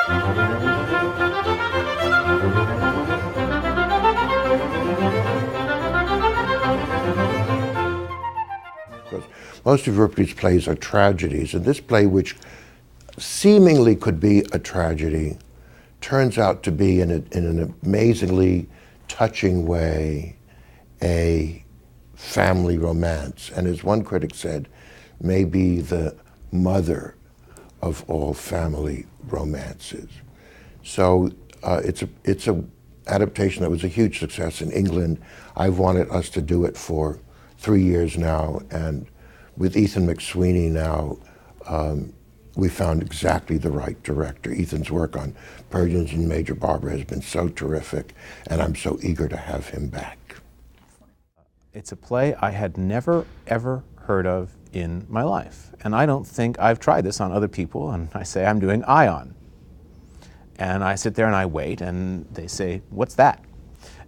Because most of Euripides' plays are tragedies, and this play, which seemingly could be a tragedy, turns out to be, in an amazingly touching way, a family romance. And as one critic said, maybe the mother of all family romances. So it's a adaptation that was a huge success in England. I've wanted us to do it for 3 years now, and with Ethan McSweeny now, we found exactly the right director. Ethan's work on Persians and Major Barbara has been so terrific, and I'm so eager to have him back. It's a play I had never, ever heard of in my life. And I don't think I've tried this on other people, and I say, I'm doing Ion. And I sit there and I wait, and they say, what's that?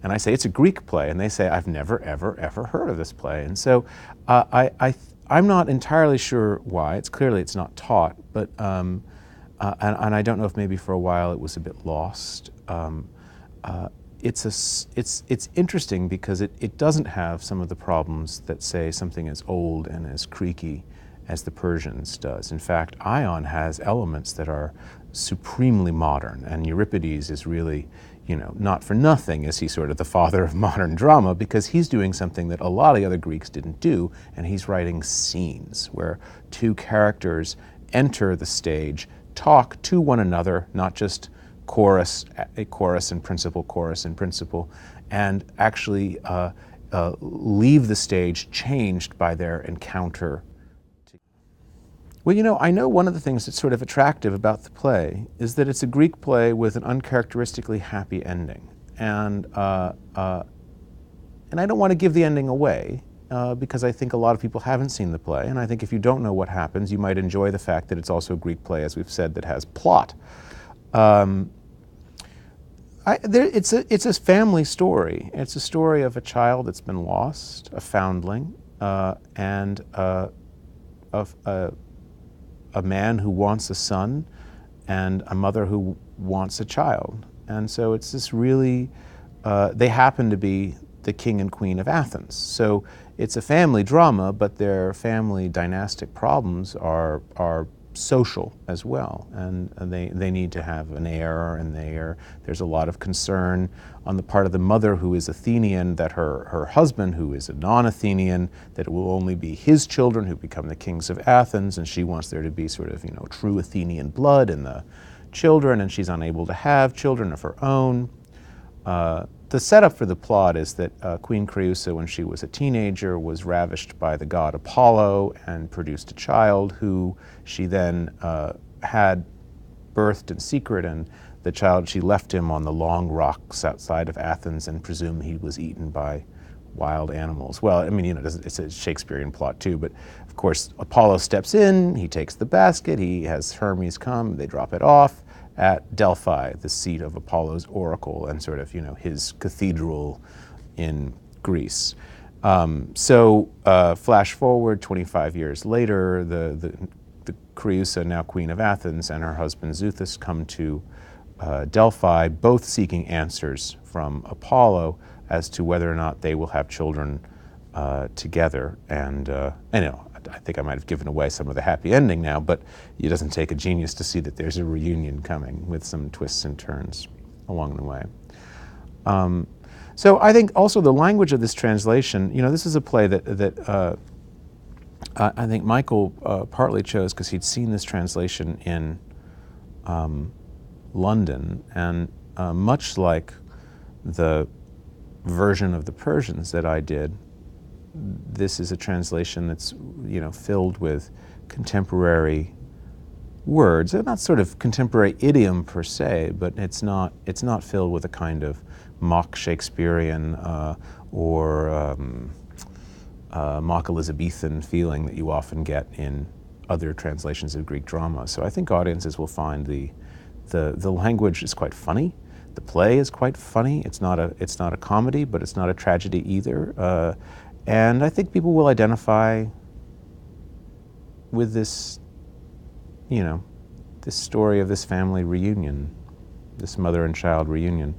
And I say, it's a Greek play, and they say, I've never, ever, ever heard of this play. And so I'm not entirely sure why. It's not taught, but and I don't know if maybe for a while it was a bit lost. It's interesting because it doesn't have some of the problems that, say, something as old and as creaky as the Persians does. In fact, Ion has elements that are supremely modern, and Euripides is really, not for nothing is he sort of the father of modern drama, because he's doing something that a lot of the other Greeks didn't do, and he's writing scenes where two characters enter the stage, talk to one another, not just a chorus in principle, and actually leave the stage changed by their encounter. Well, I know one of the things that's sort of attractive about the play is that it's a Greek play with an uncharacteristically happy ending. And I don't want to give the ending away because I think a lot of people haven't seen the play, and I think if you don't know what happens, you might enjoy the fact that it's also a Greek play, as we've said, that has plot. It's a family story. It's a story of a child that's been lost, a foundling, and a man who wants a son and a mother who wants a child. And so it's this really, they happen to be the king and queen of Athens. So it's a family drama, but their family dynastic problems are social as well, and they need to have an heir, and there's a lot of concern on the part of the mother, who is Athenian, that her husband, who is a non-Athenian, that it will only be his children who become the kings of Athens, and she wants there to be sort of true Athenian blood in the children, and she's unable to have children of her own. The setup for the plot is that Queen Creusa, when she was a teenager, was ravished by the god Apollo and produced a child who she then had birthed in secret, and the child, she left him on the long rocks outside of Athens and presumed he was eaten by wild animals. Well, I mean, it's a Shakespearean plot too, but of course Apollo steps in, he takes the basket, he has Hermes come, they drop it off at Delphi, the seat of Apollo's oracle and sort of, his cathedral in Greece. So flash forward 25 years later, the Creusa, now queen of Athens, and her husband Xuthus come to Delphi, both seeking answers from Apollo as to whether or not they will have children together. And I think I might have given away some of the happy ending now, but it doesn't take a genius to see that there's a reunion coming with some twists and turns along the way. So I think also the language of this translation, this is a play that I think Michael partly chose because he'd seen this translation in London, and much like the version of the Persians that I did, this is a translation that's filled with contemporary words. They're not sort of contemporary idiom per se, but it's not filled with a kind of mock Shakespearean or mock Elizabethan feeling that you often get in other translations of Greek drama. So I think audiences will find the language is quite funny. The play is quite funny. It's not a comedy, but it's not a tragedy either. And I think people will identify with this, this story of this family reunion, this mother and child reunion.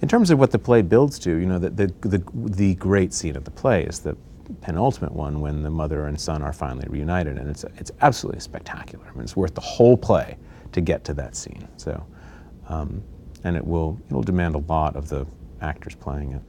In terms of what the play builds to, you know, the great scene of the play is the penultimate one when the mother and son are finally reunited, and it's absolutely spectacular. I mean, it's worth the whole play to get to that scene. So, and it'll demand a lot of the actors playing it.